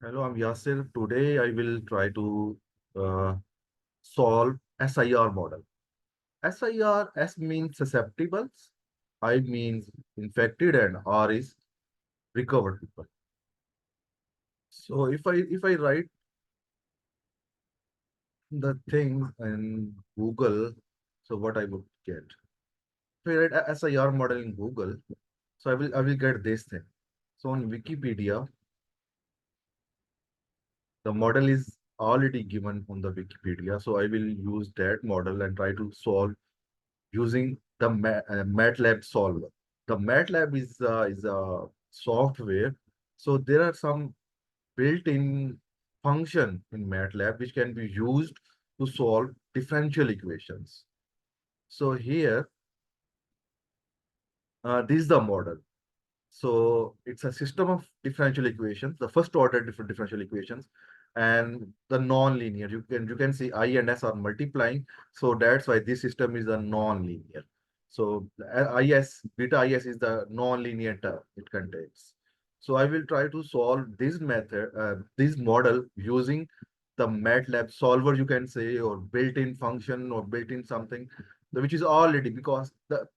Hello, I'm Yasir. Today I will try to uh, solve SIR model. SIR, S means susceptibles, I means infected, and R is recovered people. So if I write the thing in Google, so what I would get? If I write a SIR model in Google, so I will get this thing. So on Wikipedia, the model is already given on the Wikipedia. So I will use that model and try to solve using the Matlab solver. The Matlab is a software. So there are some built-in function in Matlab which can be used to solve differential equations. So here, this is the model. So it's a system of differential equations, the first order different differential equations, and the non-linear. You can see I and S are multiplying, so that's why this system is a non-linear. So IS beta IS is the non-linear term it contains. So I will try to solve this method, this model using the MATLAB solver, you can say, or built-in function or built-in something, which is already because the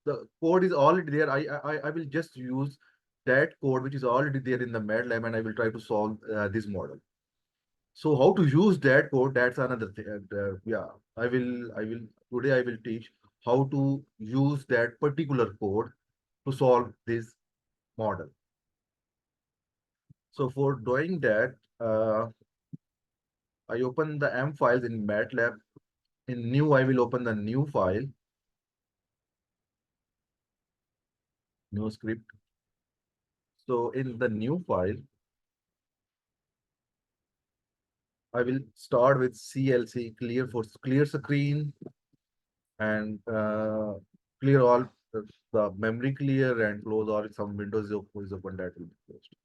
code is already there. I will just use that code which is already there in the MATLAB and I will try to solve this model. So how to use that code, that's another thing. Yeah, I will today I will teach how to use that particular code to solve this model. So for doing that, I open the M files in MATLAB. In new, I will open the new file, new script. So in the new file, I will start with CLC, clear screen, and clear all the memory clear and close all some windows is open that will be closed.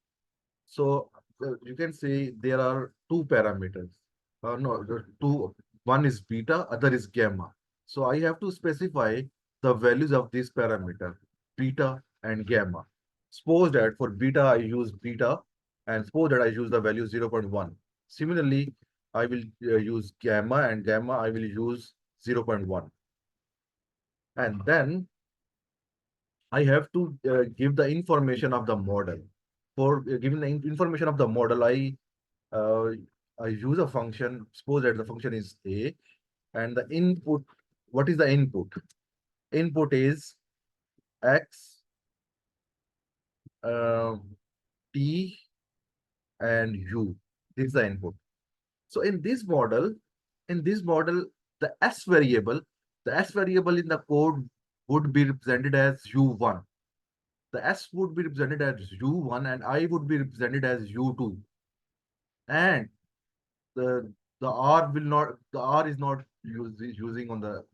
So you can see there are two parameters. No, the two. One is beta, other is gamma. So I have to specify the values of this parameter, beta and gamma. Suppose that for beta I use beta, and suppose that I use the value 0.1. Similarly, I will use gamma, and gamma I will use 0.1. And then I have to give the information of the model. For giving the information of the model, uh, I use a function. Suppose that the function is a, and the input. What is the input? Input is x, uh, t, and u. This is the input. So in this model, the s variable in the code would be represented as u1. The S would be represented as U1 and I would be represented as U2. And the the R is not using on the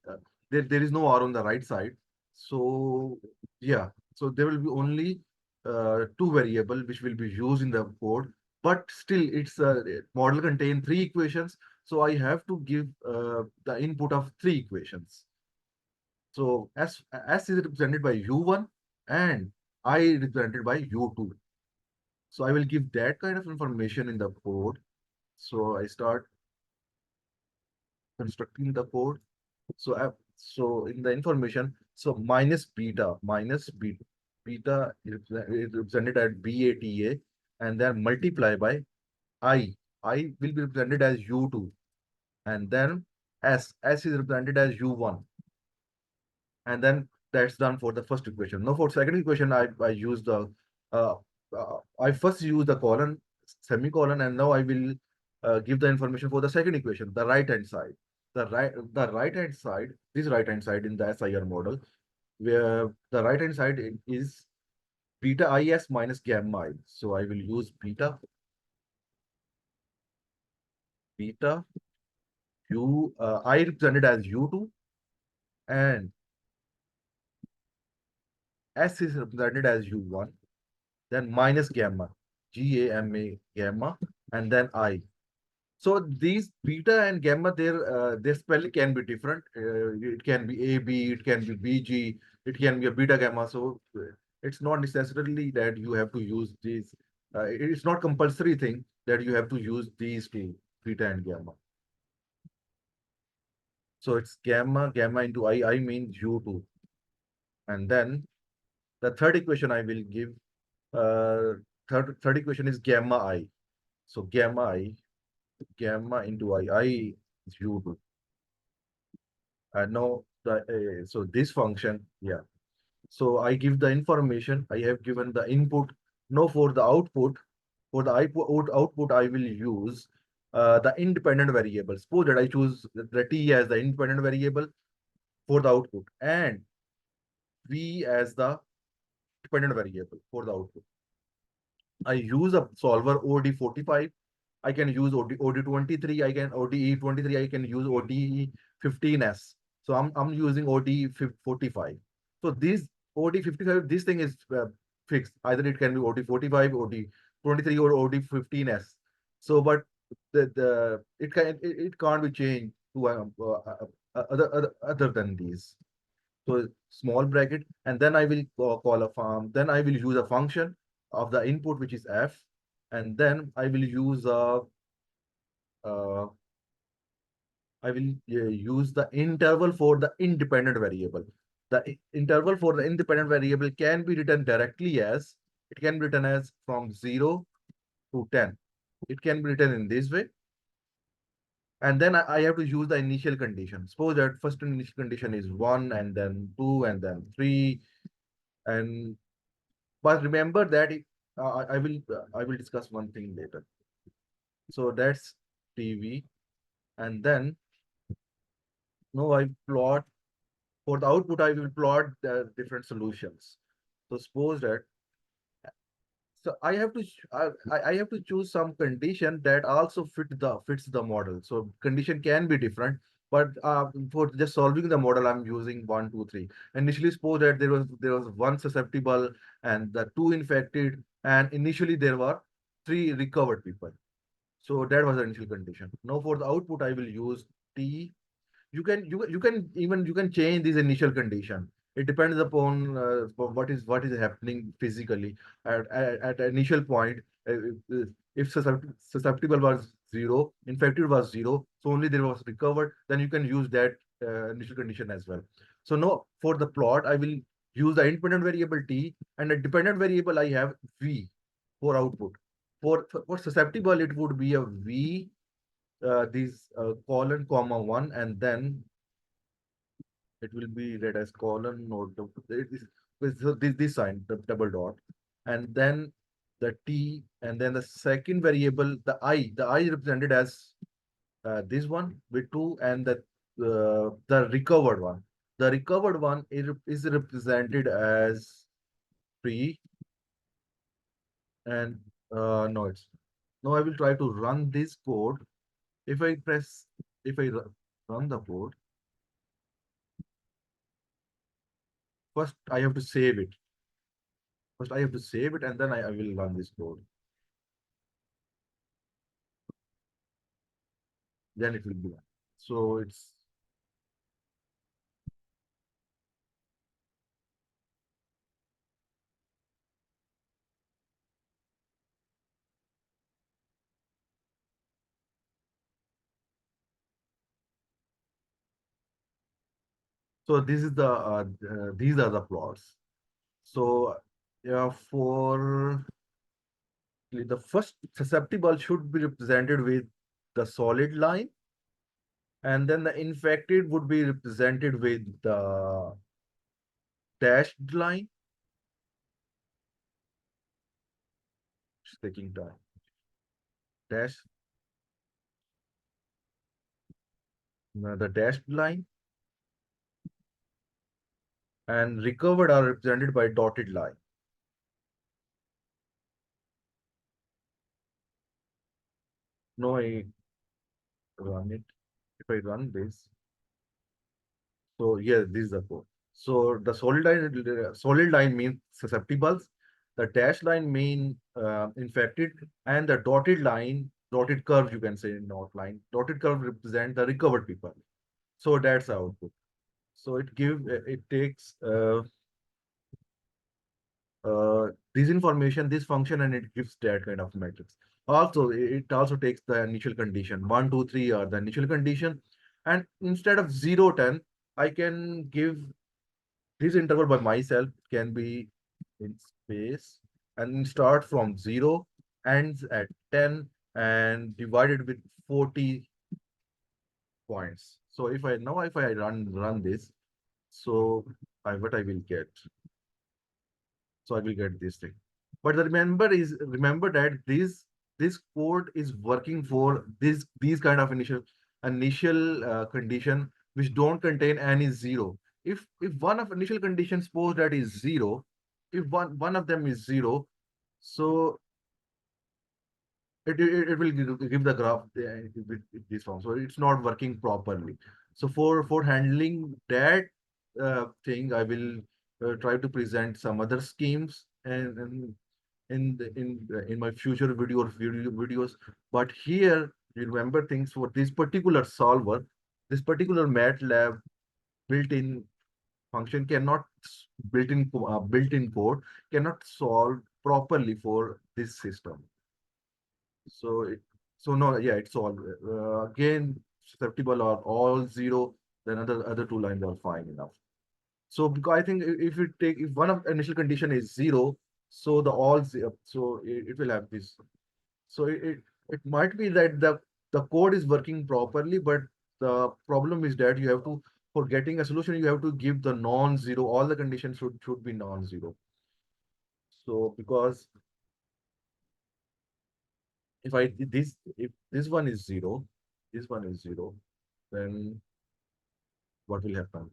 there is no R on the right side. So yeah, so there will be only two variable which will be used in the code, but still it's a model contain three equations. So I have to give the input of three equations. So S is represented by U1 and I represented by U2. So I will give that kind of information in the code. So I start constructing the code. So in the information, so beta is represented as BATA, and then multiply by I. I will be represented as U2, and then S is represented as U1, and then that's done for the first equation. Now for second equation, I use the uh, I first use the colon semicolon, and now I will give the information for the second equation, the right hand side. The right hand side, this right hand side in the SIR model, where the right hand side is beta is minus gamma I. So I will use beta u I represented as u2 and S is represented as u1, then minus gamma, gamma, and then I. So these beta and gamma, their spelling can be different. It can be AB, it can be BG, it can be a beta gamma. So it's not necessarily that you have to use these. It's not compulsory thing that you have to use these two, theta and gamma. So it's gamma, gamma into I means U2. And then the third equation I will give, third equation is gamma I. So gamma into I is U2. And now so this function, yeah. So I give the information, I have given the input. Now for the output, output I will use the independent variable. Suppose that I choose the t as the independent variable for the output and v as the dependent variable for the output. I use a solver ode45. I can use ode23. I can ode23. I can use ode15s. So I'm using ode45. So this ode55, this thing is fixed. Either it can be ode45, ode23, or ode15s. So, but it can't be changed to other than these. So small bracket, and then I will call a farm. Then I will use a function of the input, which is f, and then I will use a uh, I will use the interval for the independent variable. The interval for the independent variable can be written directly as, it can be written as from 0 to 10. It can be written in this way. And then I have to use the initial condition. Suppose that first initial condition is 1, and then 2, and then 3. And but remember that I will discuss one thing later. So that's TV, and then no, I plot for the output. I will plot the different solutions. So suppose that, so I have to I have to choose some condition that also fits the model. So condition can be different, but for just solving the model, I'm using 1, 2, 3. Initially, suppose that there was one susceptible and the two infected, and initially there were three recovered people. So that was the initial condition. Now for the output, I will use T. You can change this initial condition. It depends upon what is happening physically at initial point. If susceptible was 0, infected was 0, so only there was recovered, then you can use that initial condition as well. So now for the plot, I will use the independent variable t, and a dependent variable I have v for output. For susceptible, it would be a v, these colon comma 1, and then it will be read as colon or it is with this sign, the double dot, and then the t, and then the second variable, the I represented as this one with 2, and the recovered one. The recovered one is represented as 3, and no, it's now I will try to run this code. If I press, if I run the code, first I have to save it. First I have to save it, and then I will run this code. Then it will be done. So it's, so this is these are the plots. So yeah, for the first susceptible should be represented with the solid line, and then the infected would be represented with the dashed line. It's taking time. Dash, the dashed line, and recovered are represented by dotted line. No, I run it. If I run this, so yeah, this is the code. So the solid line means susceptibles, the dash line mean infected, and the dotted line, dotted curve, you can say, not line, dotted curve represent the recovered people. So that's the output. So it takes this information, this function, and it gives that kind of matrix. Also, it also takes the initial condition. 1, 2, 3 are the initial condition. And instead of 0, 10, I can give this interval by myself, can be in space, and start from 0, ends at 10, and divided with 40 points. So if I run this, so what I will get. So I will get this thing. But remember that this code is working for these kind of initial condition which don't contain any zero. If one of initial conditions suppose that is zero, if one of them is zero, so it will give the graph with this form. So it's not working properly. So for handling that thing, I will try to present some other schemes and in my future videos. But here, you remember things for this particular solver, this particular MATLAB built-in function cannot built-in code cannot solve properly for this system. So no, yeah, it's all again susceptible or all zero. Then other two lines are fine enough. So because I think if one of initial condition is zero, so the all zero, so it will have this. So it might be that the code is working properly, but the problem is that you have to, for getting a solution, you have to give the non-zero. All the conditions should be non-zero. So because if this one is zero, this one is zero, then what will happen?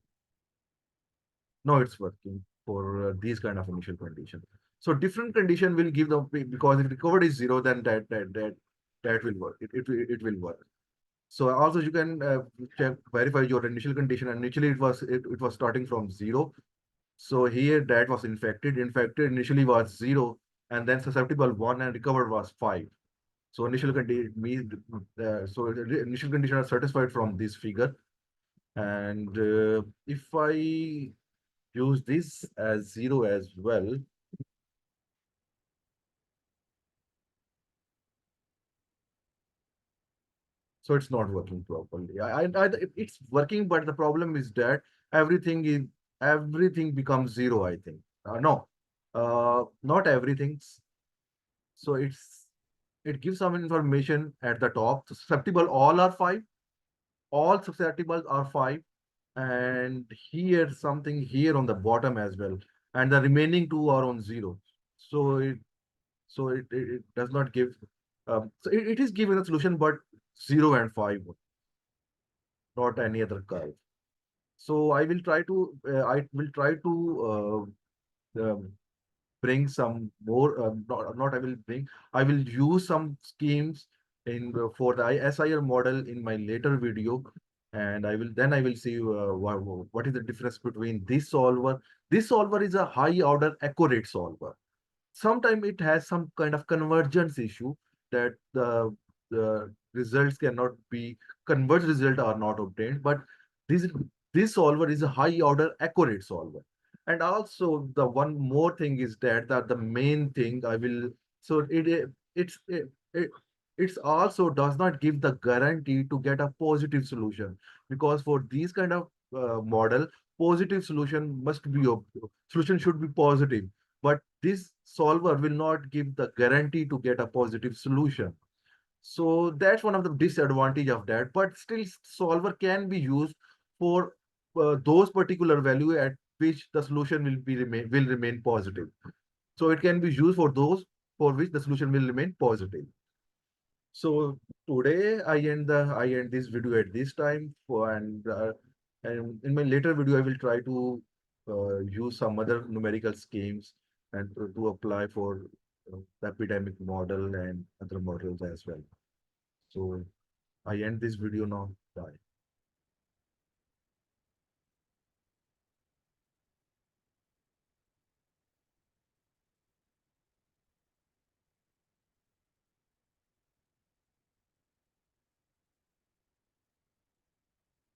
No, it's working for these kind of initial condition. So different condition will give the, because if the code is zero, then that will work. It will work. So also you can verify your initial condition. Initially it was starting from zero. So here that was infected. Infected initially was zero, and then susceptible one, and recovered was 5. So initial condition means the initial condition are satisfied from this figure. And if I use this as 0 as well, so it's not working properly. It's working, but the problem is that everything is everything becomes 0, I think. No, not everything. So it gives some information at the top. Susceptible all are 5. All susceptible are 5. And here something here on the bottom as well. And the remaining two are on 0. So it does not give. It is giving a solution, but 0 and 5, not any other curve. So I will try to bring some more. Not I will bring. I will use some schemes in for the SIR model in my later video, and I will see what is the difference between this solver. This solver is a high order accurate solver. Sometimes it has some kind of convergence issue that the results cannot be converged result are not obtained, but this this solver is a high order accurate solver. And also the one more thing is that the main thing I will, so it it's also does not give the guarantee to get a positive solution, because for these kind of model, positive solution must be solution should be positive, but this solver will not give the guarantee to get a positive solution. So that's one of the disadvantage of that. But still, solver can be used for those particular value at which the solution will remain positive. So it can be used for those for which the solution will remain positive. So today I end this video at this time for and in my later video I will try to use some other numerical schemes and to apply for the epidemic model and other models as well. So I end this video now. Bye.